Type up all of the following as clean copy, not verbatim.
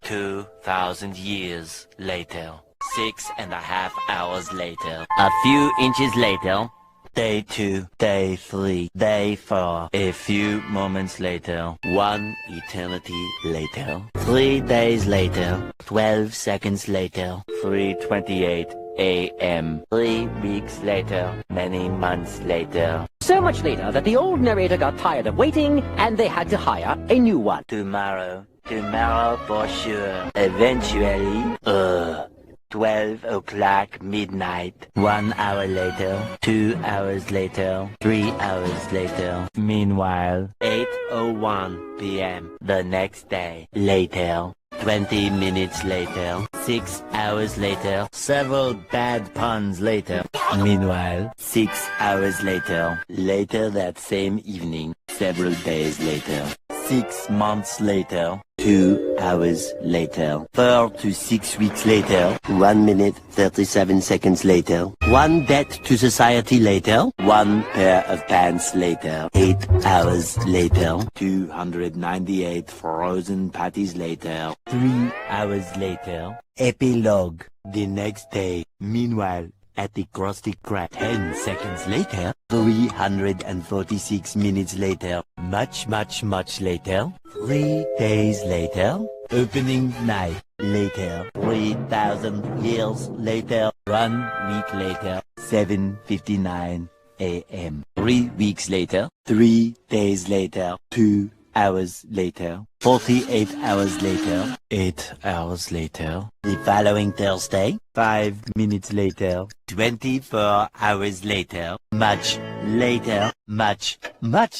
2,000 years later. 6.5 hours later. A few inches later. Day 2, day 3, day 4. A few moments later. 1 eternity later. 3 days later. 12 seconds later. 3:28 a.m. 3 weeks later. Many months later. So much later that the old narrator got tired of waiting and they had to hire a new one. Tomorrow for sure. Eventually, 12 o'clock midnight. 1 hour later, 2 hours later, 3 hours later. Meanwhile, 8:01 p.m. the next day. Later, 20 minutes later, 6 hours later, several bad puns later. Meanwhile, 6 hours later, later that same evening, several days later. 6 months later, 2 hours later, 4 to 6 weeks later, 1 minute 37 seconds later, 1 debt to society later, 1 pair of pants later, 8 hours later, 298 frozen patties later, 3 hours later, epilogue, the next day. Meanwhile, at the Krusty Krab, 10 seconds later, 346 minutes later, much later, 3 days later, opening night later, 3,000 years later, 1 week later, 7:59 a.m. 3 weeks later, 3 days later, 2 hours later, 48 hours later, 8 hours later, the following Thursday, 5 minutes later, 24 hours later, much later, much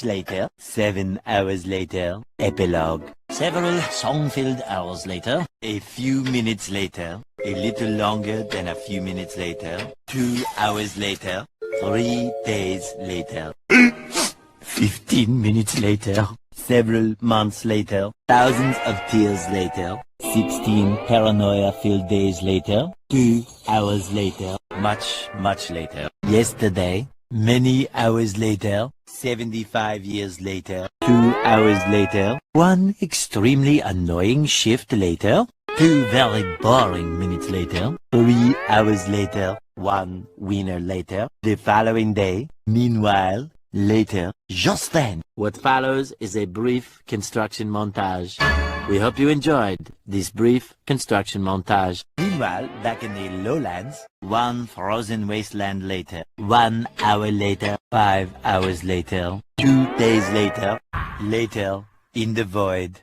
later, 7 hours later, epilogue. Several song-filled hours later, a few minutes later, a little longer than a few minutes later, 2 hours later, 3 days later, 15 minutes later, several months later, thousands of tears later, 16 paranoia-filled days later, 2 hours later, much later. Yesterday, many hours later, 75 years later, 2 hours later, 1 extremely annoying shift later, 2 very boring minutes later, 3 hours later, 1 winner later, the following day. Meanwhile, later, just then. What follows is a brief construction montage. We hope you enjoyed this brief construction montage. Meanwhile, back in the lowlands, 1 frozen wasteland later, 1 hour later, 5 hours later, 2 days later, later in the void,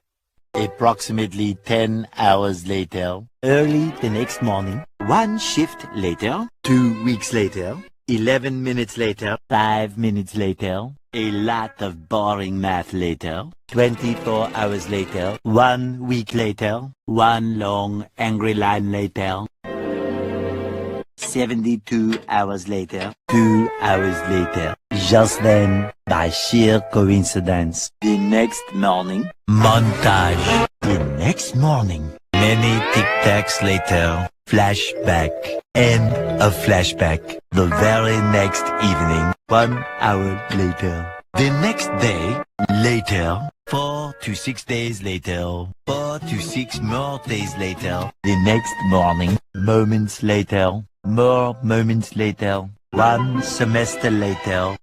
approximately 10 hours later, early the next morning, 1 shift later, 2 weeks later, 11 minutes later, 5 minutes later, a lot of boring math later, 24 hours later, 1 week later, 1 long angry line later, 72 hours later, 2 hours later. Just then, by sheer coincidence, the next morning, montage. The next morning, many tic-tacs later, flashback, and a flashback. The very next evening, 1 hour later. The next day, later, 4 to 6 days later, 4 to 6 more days later. The next morning, moments later, more moments later, 1 semester later,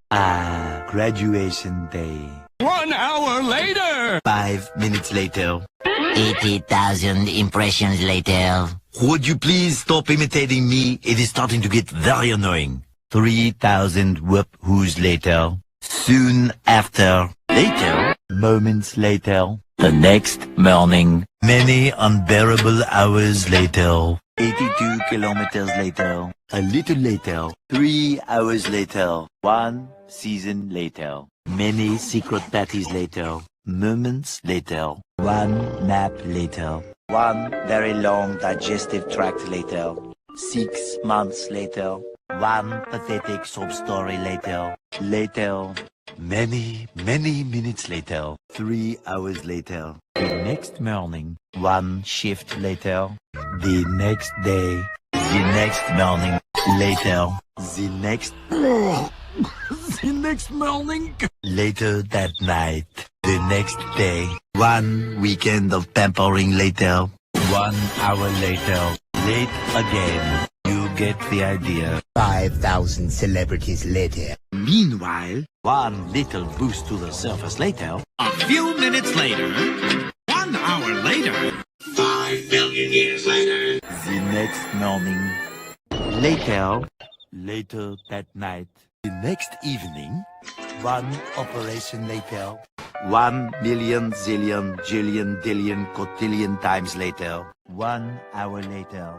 graduation day. 1 hour later! 5 minutes later. 80,000 impressions later. Would you please stop imitating me? It is starting to get very annoying. 3,000 whoop-whoos later. Soon after. Later. Moments later. The next morning. Many unbearable hours later. 82 kilometers later. A little later. 3 hours later. 1 season later. Many secret parties later. Moments later. 1 nap later. 1 very long digestive tract later. 6 months later. 1 pathetic sob story later. Later. Many minutes later. 3 hours later. The next morning. 1 shift later. The next day. The next morning. later. The next morning. Later that night. The next day. 1 weekend of pampering later. 1 hour later. Late again. You get the idea. 5,000 celebrities later. Meanwhile, 1 little boost to the surface later. A few minutes later, 1 hour later, 5 billion years later. The next morning. Later. Later that night. The next evening. 1 operation later. 1 million, zillion, jillion, dillion, cotillion times later. 1 hour later.